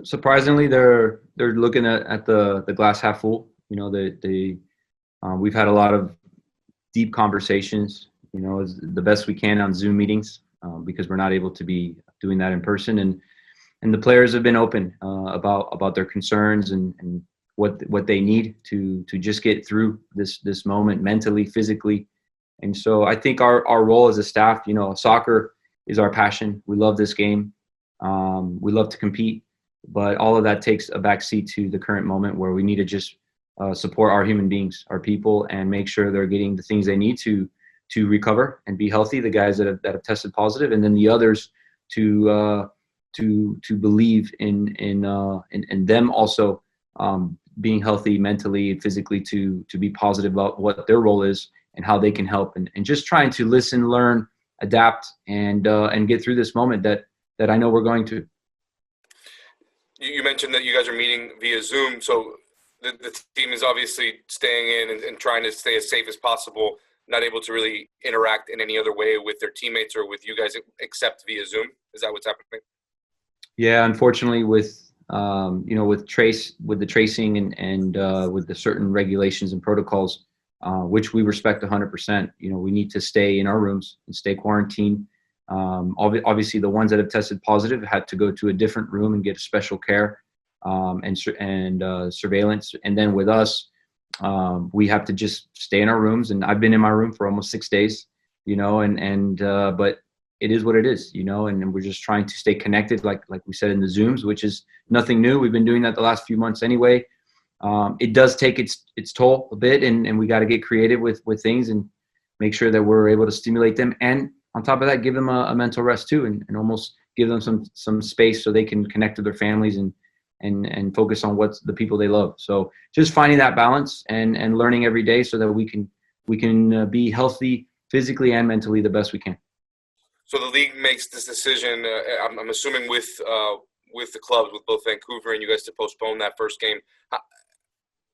Surprisingly, they're looking at the glass half full. We've had a lot of deep conversations. As the best we can on Zoom meetings because we're not able to be doing that in person, and the players have been open about their concerns and what they need to just get through this moment mentally, physically. And so I think our role as a staff, soccer is our passion. We love this game. We love to compete, but all of that takes a backseat to the current moment where we need to just support our human beings, our people, and make sure they're getting the things they need to recover and be healthy. The guys that have tested positive, and then the others to believe in them also being healthy mentally and physically to be positive about what their role is and how they can help, and just trying to listen, learn, adapt, and get through this moment that I know we're going to. You mentioned that you guys are meeting via Zoom, so the team is obviously staying in and trying to stay as safe as possible, not able to really interact in any other way with their teammates or with you guys except via Zoom. Is that what's happening? Yeah, unfortunately, with the tracing and with the certain regulations and protocols, which we respect 100%. We need to stay in our rooms and stay quarantined. Obviously, the ones that have tested positive had to go to a different room and get special care and surveillance. And then with us, we have to just stay in our rooms. And I've been in my room for almost 6 days, but it is what it is, and we're just trying to stay connected, like we said in the Zooms, which is nothing new. We've been doing that the last few months anyway. It does take its toll a bit, and we got to get creative with things and make sure that we're able to stimulate them. And on top of that, give them a mental rest too, and almost give them some space so they can connect to their families and focus on what's the people they love. So just finding that balance and learning every day so that we can be healthy physically and mentally the best we can. So the league makes this decision, I'm assuming with the clubs, with both Vancouver and you guys, to postpone that first game.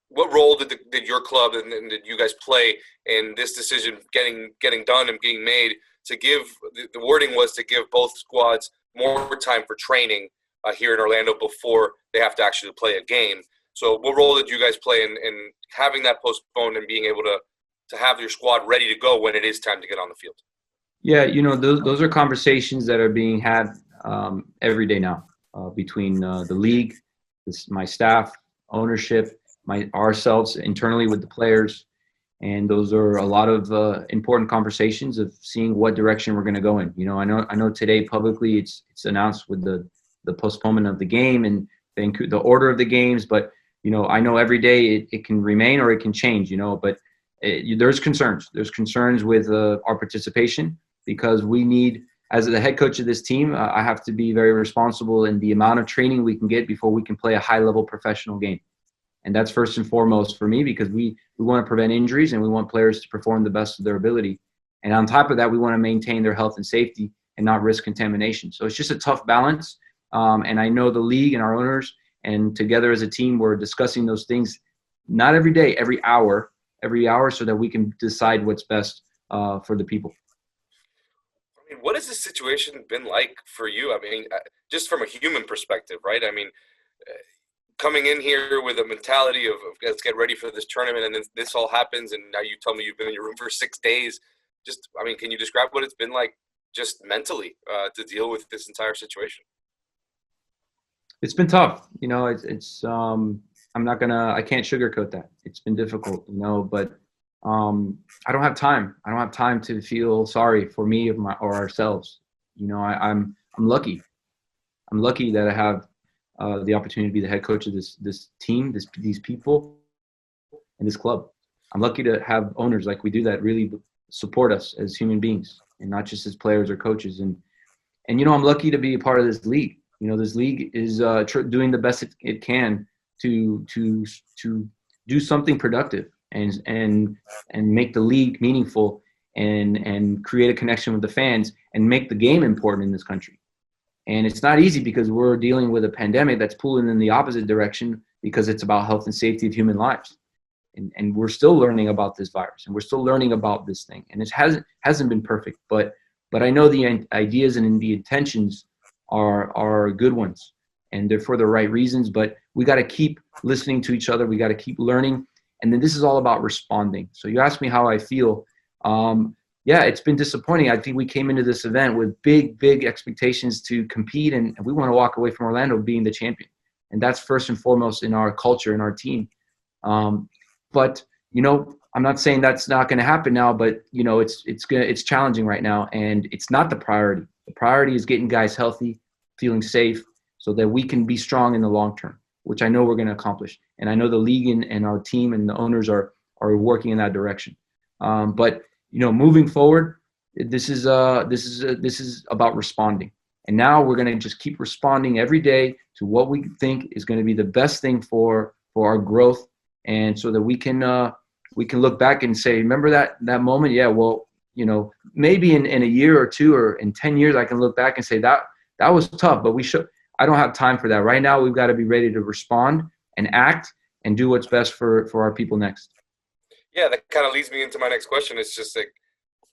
What role did your club and did you guys play in this decision getting done and being made to give – the wording was to give both squads more time for training here in Orlando before they have to actually play a game. So what role did you guys play in having that postponed and being able to have your squad ready to go when it is time to get on the field? Yeah, those are conversations that are being had every day now between the league, my staff, ownership, ourselves internally with the players, and those are a lot of important conversations of seeing what direction we're going to go in. I know today publicly it's announced with the postponement of the game and the order of the games, but I know every day it can remain or it can change. But there's concerns. There's concerns with our participation. Because we need, as the head coach of this team, I have to be very responsible in the amount of training we can get before we can play a high-level professional game. And that's first and foremost for me, because we want to prevent injuries and we want players to perform the best of their ability. And on top of that, we want to maintain their health and safety and not risk contamination. So it's just a tough balance. And I know the league and our owners and together as a team, we're discussing those things, not every day, every hour, so that we can decide what's best for the people. What has this situation been like for you? Just from a human perspective, right? Coming in here with a mentality of let's get ready for this tournament, and then this all happens, and now you tell me you've been in your room for 6 days. Can you describe what it's been like just mentally to deal with this entire situation? It's been tough. I can't sugarcoat that. It's been difficult, but I don't have time. I don't have time to feel sorry for me or ourselves. I'm lucky. I'm lucky that I have the opportunity to be the head coach of this team, these people, and this club. I'm lucky to have owners like we do that really support us as human beings and not just as players or coaches. And I'm lucky to be a part of this league. This league is doing the best it can to do something productive. And make the league meaningful and create a connection with the fans and make the game important in this country. And it's not easy because we're dealing with a pandemic that's pulling in the opposite direction because it's about health and safety of human lives. And we're still learning about this virus and we're still learning about this thing. And it hasn't been perfect, but I know the ideas and the intentions are good ones. and they're for the right reasons, but we got to keep listening to each other. We got to keep learning. And then this is all about responding. So you asked me how I feel. Yeah, it's been disappointing. I think we came into this event with big expectations to compete, and we want to walk away from Orlando being the champion. And that's first and foremost in our culture, in our team. But, I'm not saying that's not going to happen now, but, it's challenging right now, and it's not the priority. The priority is getting guys healthy, feeling safe, so that we can be strong in the long term, which I know we're going to accomplish. And I know the league and our team and the owners are working in that direction. But moving forward, this is about responding. And now we're going to just keep responding every day to what we think is going to be the best thing for our growth, and so that we can look back and say, remember that moment? Yeah, well, maybe in a year or two or in 10 years, I can look back and say that was tough, but I don't have time for that. Right now, we've got to be ready to respond and act and do what's best for our people next. Yeah, that kind of leads me into my next question. It's just like,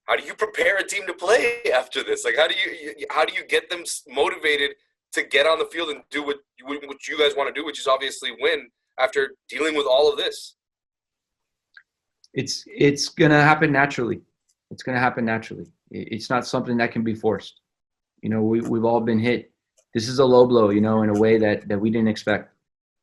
how do you prepare a team to play after this? Like, how do you get them motivated to get on the field and do what you guys want to do, which is obviously win after dealing with all of this? It's going to happen naturally. It's going to happen naturally. It's not something that can be forced. We've all been hit. This is a low blow, in a way that we didn't expect,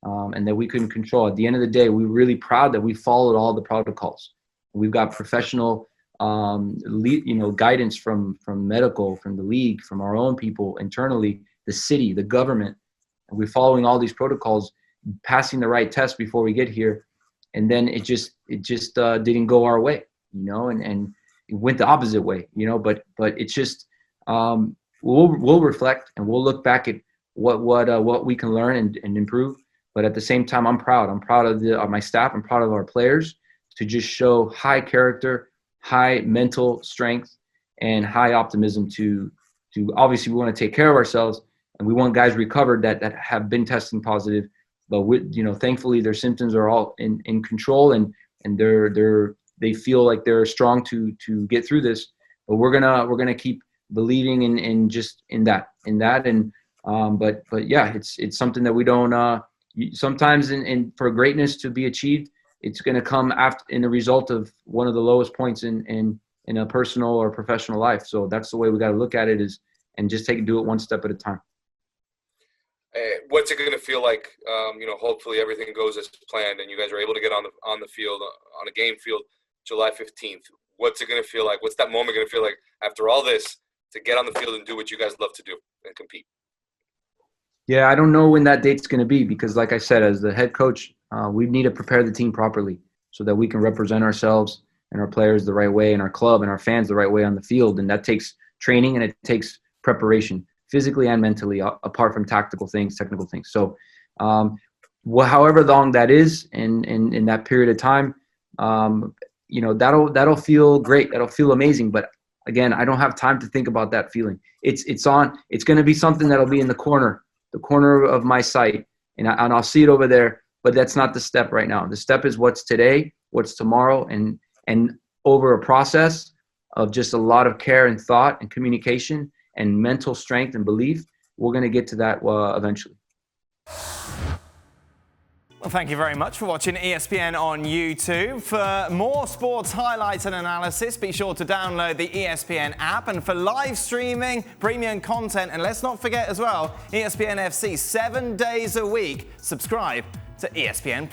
and that we couldn't control. At the end of the day, we're really proud that we followed all the protocols. We've got professional, guidance from medical, from the league, from our own people internally, the city, the government. And we're following all these protocols, passing the right test before we get here. And then it just didn't go our way, and it went the opposite way, but it's just, we'll reflect and we'll look back at what we can learn and improve. But at the same time, I'm proud. I'm proud of my staff. I'm proud of our players to just show high character, high mental strength, and high optimism to obviously we want to take care of ourselves, and we want guys recovered that have been testing positive. But thankfully their symptoms are all in control, and they feel like they're strong to get through this. But we're gonna keep believing in that. But yeah, it's something that we don't. Sometimes for greatness to be achieved, it's going to come in the result of one of the lowest points in a personal or professional life. So that's the way we got to look at it, and just do it one step at a time. What's it going to feel like? Hopefully everything goes as planned and you guys are able to get on the field, on a game field, July 15th. What's it going to feel like? What's that moment going to feel like after all this, to get on the field and do what you guys love to do and compete? Yeah, I don't know when that date's going to be, because like I said, as the head coach, we need to prepare the team properly so that we can represent ourselves and our players the right way, and our club and our fans the right way on the field. And that takes training, and it takes preparation, physically and mentally, apart from technical things. So however long that is, and in that period of time, that'll feel great. That'll feel amazing. But again, I don't have time to think about that feeling. It's going to be something that'll be in the corner of my sight, and I'll see it over there. But that's not the step right now. The step is what's today, what's tomorrow, and over a process of just a lot of care and thought and communication and mental strength and belief, we're going to get to that eventually. Well, thank you very much for watching ESPN on YouTube. For more sports highlights and analysis, be sure to download the ESPN app. And for live streaming, premium content, and let's not forget as well, ESPNFC 7 days a week, subscribe to ESPN+.